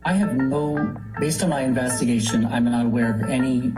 I have based on my investigation, I'm not aware of any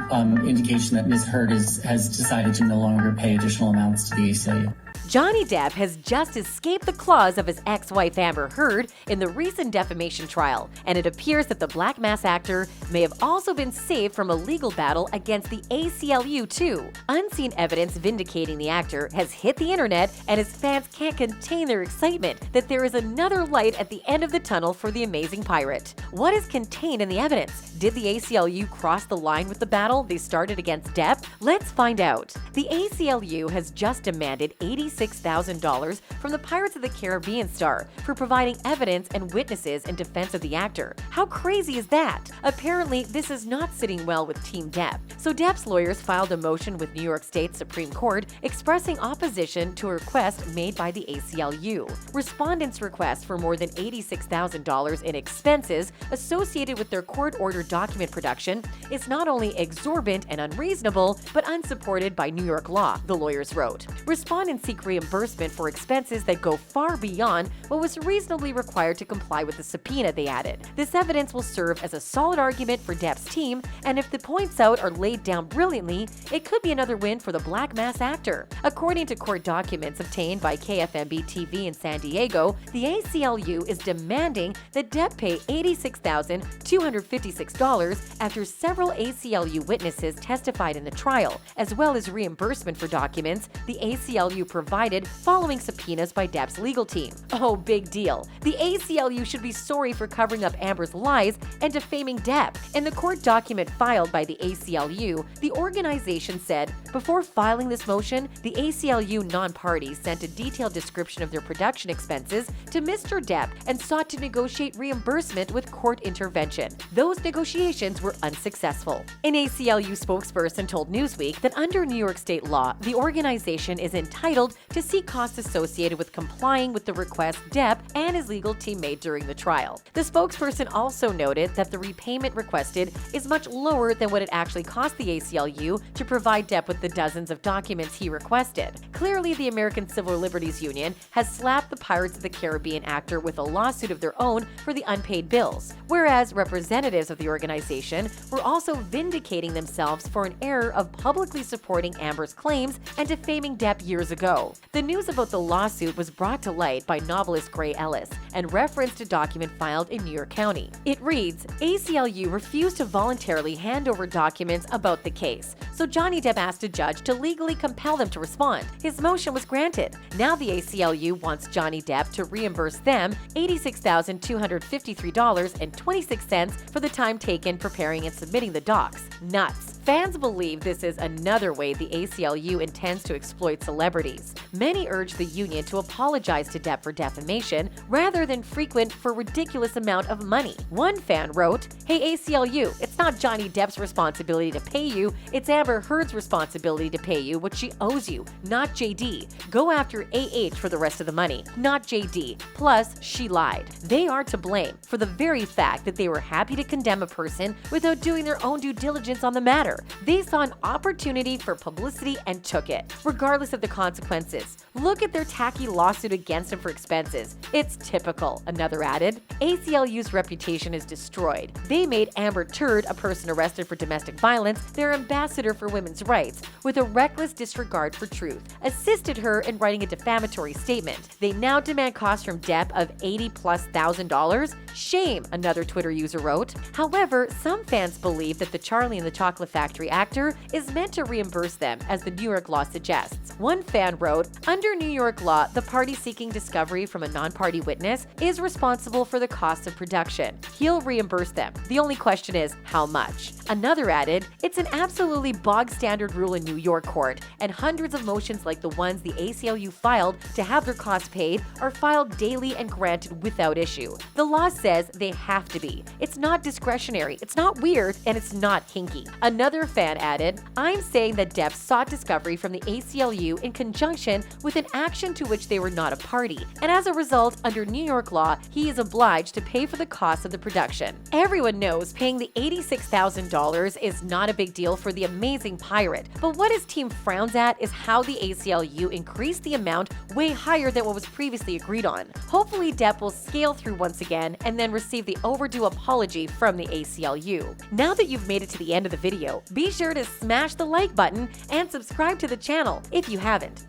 indication that Ms. Heard has decided to no longer pay additional amounts to the ACLU. Johnny Depp has just escaped the claws of his ex-wife Amber Heard in the recent defamation trial, and it appears that the Black Mass actor may have also been saved from a legal battle against the ACLU too. Unseen evidence vindicating the actor has hit the internet, and his fans can't contain their excitement that there is another light at the end of the tunnel for the amazing pirate. What is contained in the evidence? Did the ACLU cross the line with the battle they started against Depp? Let's find out. The ACLU has just demanded $86,000 from the Pirates of the Caribbean star for providing evidence and witnesses in defense of the actor. How crazy is that? Apparently, this is not sitting well with Team Depp. So Depp's lawyers filed a motion with New York State Supreme Court expressing opposition to a request made by the ACLU. Respondents' request for more than $86,000 in expenses associated with their court-ordered document production is not only exorbitant and unreasonable, but unsupported by New York law, the lawyers wrote. Respondents seek reimbursement for expenses that go far beyond what was reasonably required to comply with the subpoena they added. This evidence will serve as a solid argument for Depp's team, and if the points out are laid down brilliantly, it could be another win for the Black Mass actor. According to court documents obtained by KFMB TV in San Diego, the ACLU is demanding that Depp pay $86,256 after several ACLU witnesses testified in the trial, as well as reimbursement for documents the ACLU provided following subpoenas by Depp's legal team. Oh, big deal. The ACLU should be sorry for covering up Amber's lies and defaming Depp. In the court document filed by the ACLU, the organization said, before filing this motion, the ACLU non-party sent a detailed description of their production expenses to Mr. Depp and sought to negotiate reimbursement with court intervention. Those negotiations were unsuccessful. An ACLU spokesperson told Newsweek that under New York state law, the organization is entitled to seek costs associated with complying with the request Depp and his legal team made during the trial. The spokesperson also noted that the repayment requested is much lower than what it actually cost the ACLU to provide Depp with the dozens of documents he requested. Clearly, the American Civil Liberties Union has slapped the Pirates of the Caribbean actor with a lawsuit of their own for the unpaid bills, whereas representatives of the organization were also vindicating themselves for an error of publicly supporting Amber's claims and defaming Depp years ago. The news about the lawsuit was brought to light by novelist Gray Ellis and referenced a document filed in New York County. It reads, ACLU refused to voluntarily hand over documents about the case, so Johnny Depp asked a judge to legally compel them to respond. His motion was granted. Now the ACLU wants Johnny Depp to reimburse them $86,253.26 for the time taken preparing and submitting the docs. Nuts. Fans believe this is another way the ACLU intends to exploit celebrities. Many urge the union to apologize to Depp for defamation rather than frequent for ridiculous amount of money. One fan wrote, "Hey ACLU, it's not Johnny Depp's responsibility to pay you, it's Amber Heard's responsibility to pay you what she owes you, not JD. Go after AH for the rest of the money, not JD. Plus, she lied. They are to blame for the very fact that they were happy to condemn a person without doing their own due diligence on the matter. They saw an opportunity for publicity and took it, regardless of the consequences. Look at their tacky lawsuit against him for expenses. It's typical," another added. ACLU's reputation is destroyed. They made Amber Heard, a person arrested for domestic violence, their ambassador for women's rights, with a reckless disregard for truth, assisted her in writing a defamatory statement. They now demand costs from Depp of $80,000+. Shame, another Twitter user wrote. However, some fans believe that the Charlie and the Chocolate Factory actor is meant to reimburse them, as the New York law suggests. One fan wrote, under New York law, the party seeking discovery from a non-party witness is responsible for the costs of production. He'll reimburse them. The only question is, how much? Another added, it's an absolutely bog-standard rule in New York court, and hundreds of motions like the ones the ACLU filed to have their costs paid are filed daily and granted without issue. The law says they have to be. It's not discretionary, it's not weird, and it's not hinky. Another Another fan added, "I'm saying that Depp sought discovery from the ACLU in conjunction with an action to which they were not a party, and as a result, under New York law, he is obliged to pay for the cost of the production." Everyone knows paying the $86,000 is not a big deal for the amazing pirate, but what his team frowns at is how the ACLU increased the amount way higher than what was previously agreed on. Hopefully, Depp will scale through once again and then receive the overdue apology from the ACLU. Now that you've made it to the end of the video, be sure to smash the like button and subscribe to the channel if you haven't.